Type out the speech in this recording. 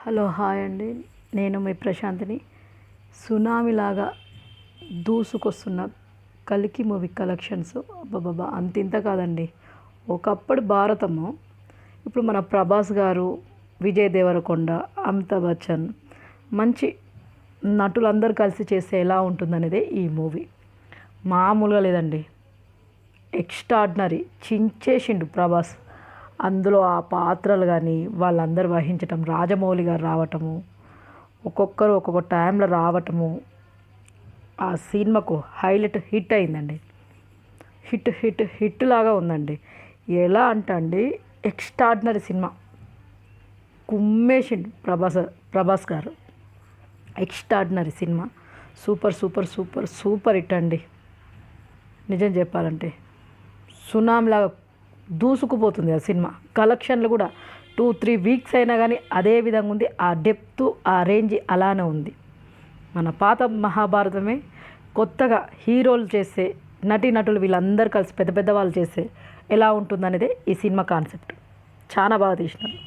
Hello hi అండి. నేను మీ ప్రశాంతిని. సునామీలాగా దూసుకొస్తున్న కల్కి మూవీ కలెక్షన్స్ అబ్బబ్బబ్బా అంతింత కాదండి. ఒకప్పుడు భారతము, ఇప్పుడు మన ప్రభాస్ గారు, విజయ్ దేవరకొండ, అమితాబ్ బచ్చన్, మంచి నటులందరూ కలిసి చేస్తే ఎలా ఉంటుందనేదే ఈ మూవీ. మామూలుగా లేదండి, ఎక్స్ట్రాడినరీ. చించేసిండు ప్రభాస్ అందులో. ఆ పాత్రలు కానీ వాళ్ళందరూ వహించటం, రాజమౌళి గారు రావటము, ఒక్కొక్కరు ఒక్కొక్క టైంలో రావటము, ఆ సినిమాకు హైలైట్ హిట్ అయిందండి. హిట్ హిట్ హిట్ లాగా ఉందండి. ఎలా అంటే అండి, ఎక్స్ట్రాడినరీ సినిమా. కుమ్మేసిండు ప్రభాస్ గారు. Extraordinary cinema. Super super super super hit అండి. నిజం చెప్పాలంటే సునామీలాగా దూసుకుపోతుంది ఆ సినిమా. కలెక్షన్లు కూడా 2-3 వీక్స్ అయినా కానీ అదే విధంగా ఉంది. ఆ డెప్త్, ఆ రేంజ్ అలానే ఉంది. మన పాత మహాభారతమే కొత్తగా హీరోలు చేస్తే, నటీనటులు వీళ్ళందరూ కలిసి పెద్ద పెద్ద వాళ్ళు చేస్తే ఎలా ఉంటుందనేదే ఈ సినిమా కాన్సెప్ట్. చాలా బాగా తీసినారు.